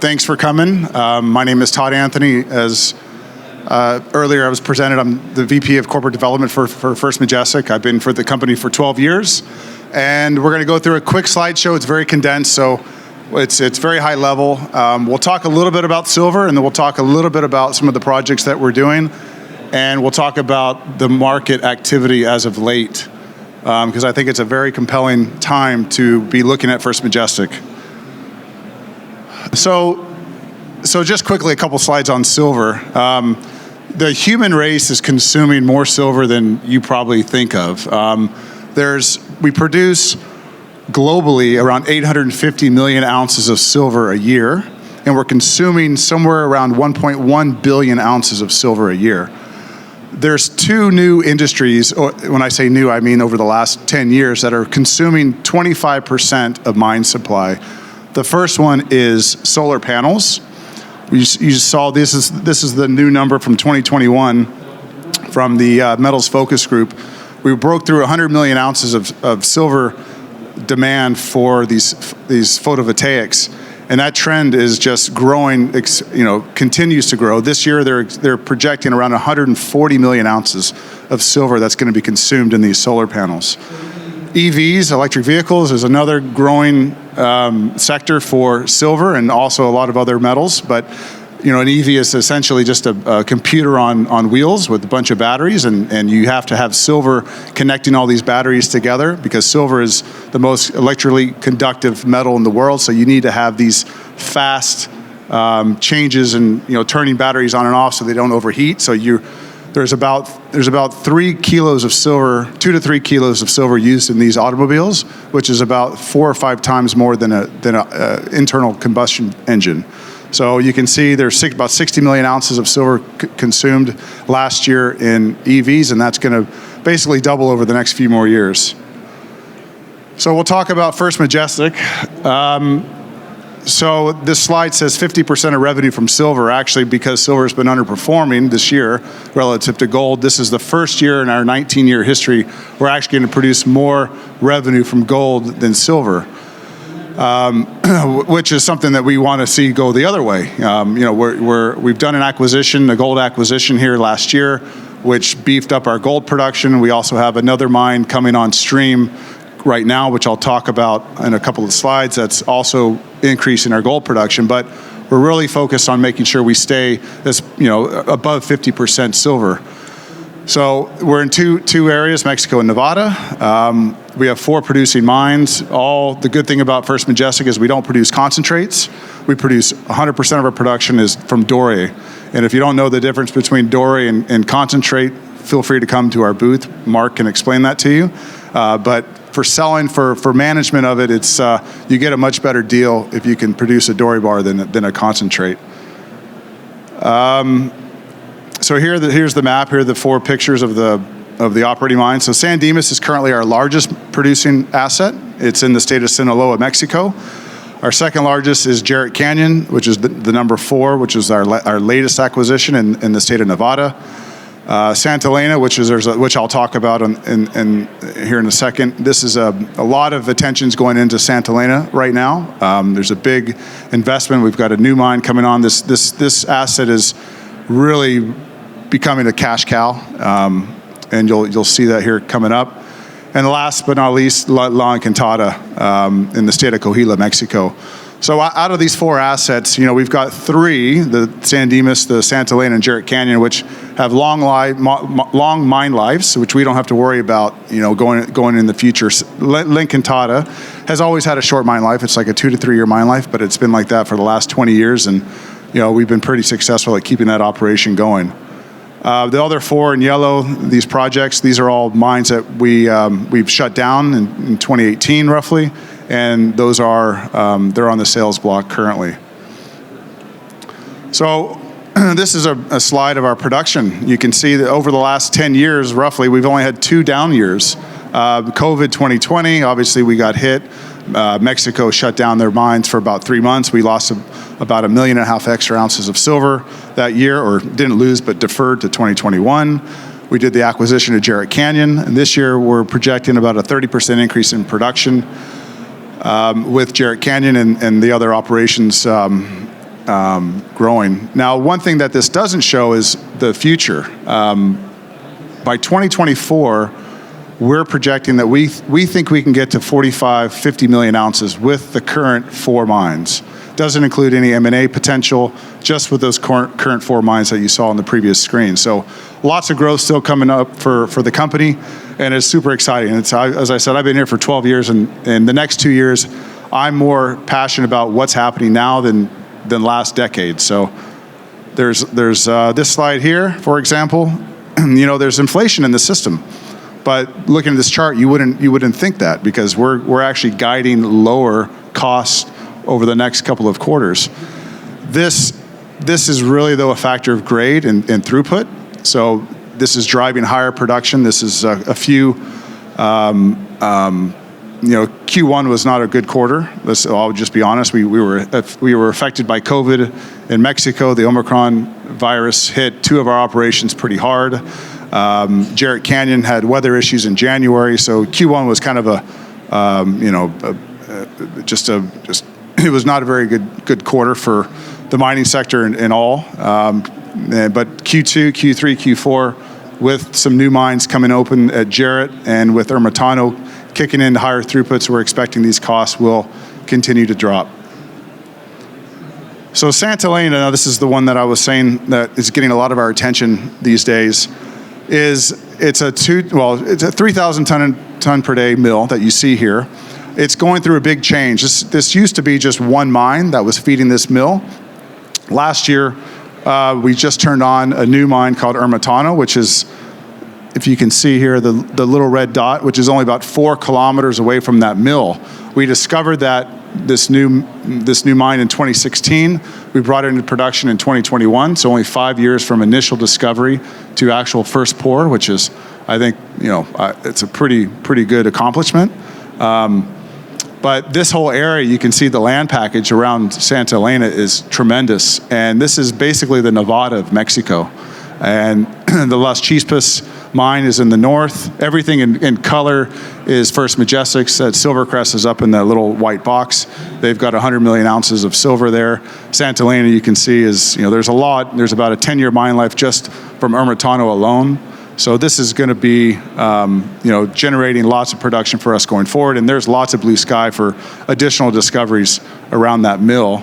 thanks for coming. My name is Todd Anthony. As earlier I was presented, I'm the VP of Corporate Development for First Majestic. I've been for the company for 12 years. And we're going to go through a quick slideshow. It's very condensed, so it's very high level. We'll talk a little bit about silver, and then we'll talk a little bit about some of the projects that we're doing. And we'll talk about the market activity as of late, because I think it's a very compelling time to be looking at First Majestic. So just quickly, a couple slides on silver. The human race is consuming more silver than you probably think of. We produce globally around 850 million ounces of silver a year, and we're consuming somewhere around 1.1 billion ounces of silver a year. There's two new industries, or when I say new, I mean over the last 10 years, that are consuming 25% of mine supply. The first one is solar panels. You saw this is the new number from 2021 from the Metals Focus Group. We broke through 100 million ounces of silver demand for these photovoltaics, and that trend is just growing. Continues to grow. This year, they're projecting around 140 million ounces of silver that's going to be consumed in these solar panels. EVs, electric vehicles, is another growing sector for silver and also a lot of other metals. But an EV is essentially just a computer on wheels with a bunch of batteries, and you have to have silver connecting all these batteries together because silver is the most electrically conductive metal in the world. So you need to have these fast changes and turning batteries on and off so they don't overheat. So there's about 3 kilos of silver, 2 to 3 kilos of silver used in these automobiles, which is about 4 or 5 times more than an internal combustion engine. So you can see there's about 60 million ounces of silver consumed last year in EVs, and that's going to basically double over the next few more years. So we'll talk about First Majestic. So this slide says 50% of revenue from silver. Actually, because silver has been underperforming this year relative to gold, this is the first year in our 19-year history we're actually going to produce more revenue from gold than silver, which is something that we want to see go the other way. We've done an acquisition, a gold acquisition here last year, which beefed up our gold production. We also have another mine coming on stream right now, which I'll talk about in a couple of slides, that's also increasing our gold production. But we're really focused on making sure we stay above 50% silver. So we're in two areas, Mexico and Nevada. We have 4 producing mines. The good thing about First Majestic is we don't produce concentrates. We produce 100% of our production is from doré. And if you don't know the difference between doré and concentrate, feel free to come to our booth. Mark can explain that to you. But for selling, for management of it, it's you get a much better deal if you can produce a doré bar than a concentrate. So here's the map. Here are the 4 pictures of the operating mines. So San Dimas is currently our largest producing asset. It's in the state of Sinaloa, Mexico. Our second largest is Jerritt Canyon, which is the number 4, which is our latest acquisition in the state of Nevada. Santa Elena, which I'll talk about here in a second. This is a lot of attention's going into Santa Elena right now. There's a big investment. We've got a new mine coming on. This asset is really becoming a cash cow, and you'll see that here coming up. And last but not least, La Encantada in the state of Coahuila, Mexico. So out of these 4 assets, we've got 3, the San Dimas, the Santa Elena, and Jerritt Canyon, which have long mine lives, which we don't have to worry about, going in the future. La Encantada has always had a short mine life. It's like a 2 to 3 year mine life, but it's been like that for the last 20 years, and we've been pretty successful at keeping that operation going. The other 4 in yellow, these projects, these are all mines that we've shut down in 2018 roughly, and those are they're on the sales block currently. So this is a slide of our production. You can see that over the last 10 years roughly, we've only had 2 down years. COVID 2020, obviously we got hit. Mexico shut down their mines for about 3 months. We lost about 1.5 million extra ounces of silver that year, or didn't lose, but deferred to 2021. We did the acquisition of Jerritt Canyon, and this year we're projecting about a 30% increase in production with Jerritt Canyon and the other operations growing. Now, one thing that this doesn't show is the future. By 2024, we're projecting that we think we can get to 45, 50 million ounces with the current 4 mines. Doesn't include any M&A potential, just with those current 4 mines that you saw on the previous screen. So lots of growth still coming up for the company, and it's super exciting. As I said, I've been here for 12 years, and in the next 2 years, I'm more passionate about what's happening now than last decade. So there's this slide here, for example. There's inflation in the system. But looking at this chart, you wouldn't think that, because we're actually guiding lower costs over the next couple of quarters. This is really, though, a factor of grade and throughput. So this is driving higher production. This is a few. Q1 was not a good quarter. I'll just be honest. We were affected by COVID in Mexico. The Omicron virus hit 2 of our operations pretty hard. Jerritt Canyon had weather issues in January, so Q1 was kind of it was not a very good quarter for the mining sector in all. But Q2, Q3, Q4, with some new mines coming open at Jerritt and with Ermitaño kicking into higher throughputs, we're expecting these costs will continue to drop. So Santa Elena, now this is the one that I was saying that is getting a lot of our attention these days. It's a 3,000 ton per day mill that you see here. It's going through a big change. This used to be just one mine that was feeding this mill. Last year, we just turned on a new mine called Ermitaño, which is, if you can see here, the little red dot, which is only about 4 kilometers away from that mill. We discovered that this new mine in 2016. We brought it into production in 2021, so only 5 years from initial discovery to actual first pour, which is, I think, it's a pretty good accomplishment. But this whole area, you can see the land package around Santa Elena is tremendous, and this is basically the Nevada of Mexico. And the Las Chispas mine is in the north. Everything in color is First Majestic's. That Silvercrest is up in that little white box. They've got 100 million ounces of silver there. Santa Elena, you can see, is, there's a lot. There's about a 10-year mine life just from Ermitaño alone. So this is going to be, generating lots of production for us going forward, and there's lots of blue sky for additional discoveries around that mill.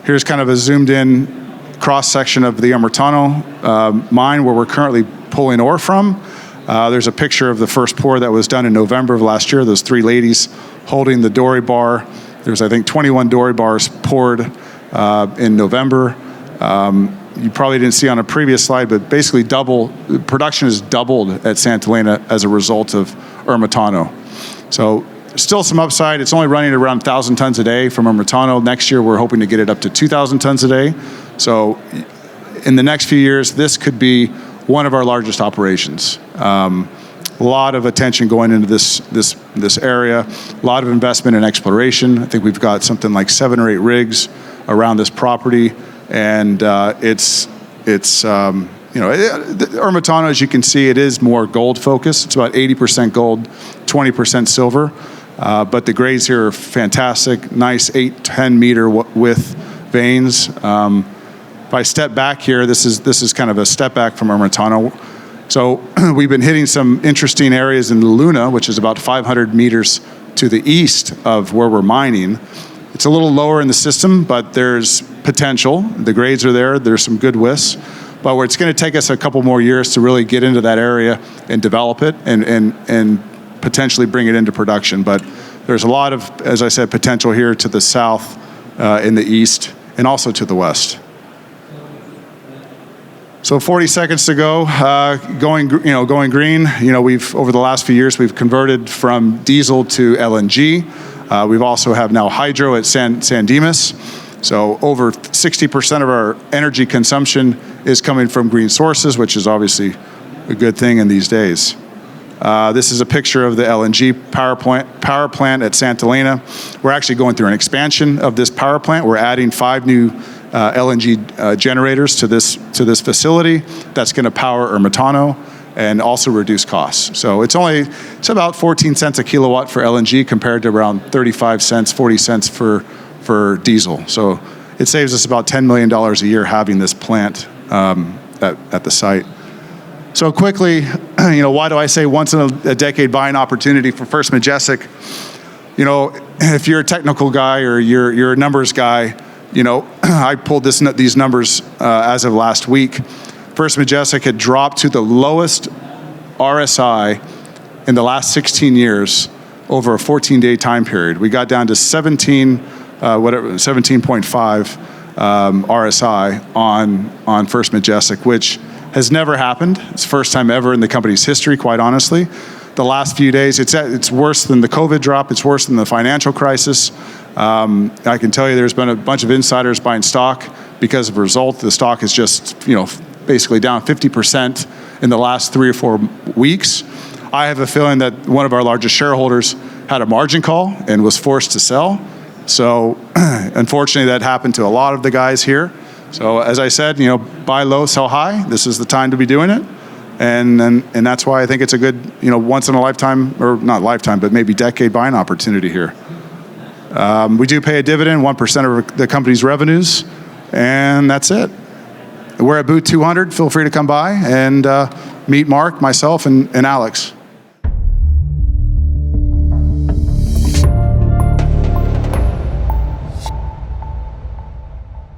Here's kind of a zoomed-in cross-section of the Ermitaño mine where we're currently pulling ore from. There's a picture of the first pour that was done in November of last year. Those 3 ladies holding the dory bar. There's, I think, 21 dory bars poured in November. You probably didn't see on a previous slide, but basically production has doubled at Santa Elena as a result of Ermitaño. So still some upside. It's only running around 1,000 tons a day from Ermitaño. Next year, we're hoping to get it up to 2,000 tons a day. So in the next few years, this could be one of our largest operations. A lot of attention going into this area, a lot of investment in exploration. I think we've got something like 7 or 8 rigs around this property. And Ermitaño, as you can see, it is more gold focused. It's about 80% gold, 20% silver. But the grades here are fantastic, nice 8-10 meter width veins. If I step back here, this is kind of a step back from Ermitaño. So we've been hitting some interesting areas in the Luna, which is about 500 meters to the east of where we're mining. It's a little lower in the system, but there's potential. The grades are there. There's some good widths. But it's going to take us a couple more years to really get into that area and develop it and potentially bring it into production. But there's a lot of, as I said, potential here to the south, in the east, and also to the west. So 40 seconds to go. Going green. We've over the last few years we've converted from diesel to LNG. We've also have now hydro at San Dimas. So over 60% of our energy consumption is coming from green sources, which is obviously a good thing in these days. This is a picture of the LNG power plant at Santa Elena. We're actually going through an expansion of this power plant. We're adding 5 new LNG generators to this facility that's going to power Ermitaño and also reduce costs. So it's about 14 cents a kilowatt for LNG compared to around 35 cents, 40 cents for diesel. So it saves us about $10 million a year having this plant at the site. So quickly, why do I say once in a decade buying opportunity for First Majestic? If you're a technical guy or you're a numbers guy, I pulled these numbers as of last week. First Majestic had dropped to the lowest RSI in the last 16 years over a 14-day time period. We got down to 17.5 RSI on First Majestic, which has never happened. It's the first time ever in the company's history, quite honestly. The last few days, it's worse than the COVID drop. It's worse than the financial crisis. I can tell you there's been a bunch of insiders buying stock because of a result. The stock is just, basically down 50% in the last 3 or 4 weeks. I have a feeling that one of our largest shareholders had a margin call and was forced to sell. So unfortunately, that happened to a lot of the guys here. So as I said, buy low, sell high. This is the time to be doing it. And that's why I think it's a good, once in a lifetime, or not lifetime, but maybe decade buying opportunity here. We do pay a dividend, 1% of the company's revenues, and that's it. We're at booth 200. Feel free to come by and meet Mark, myself, and Alex.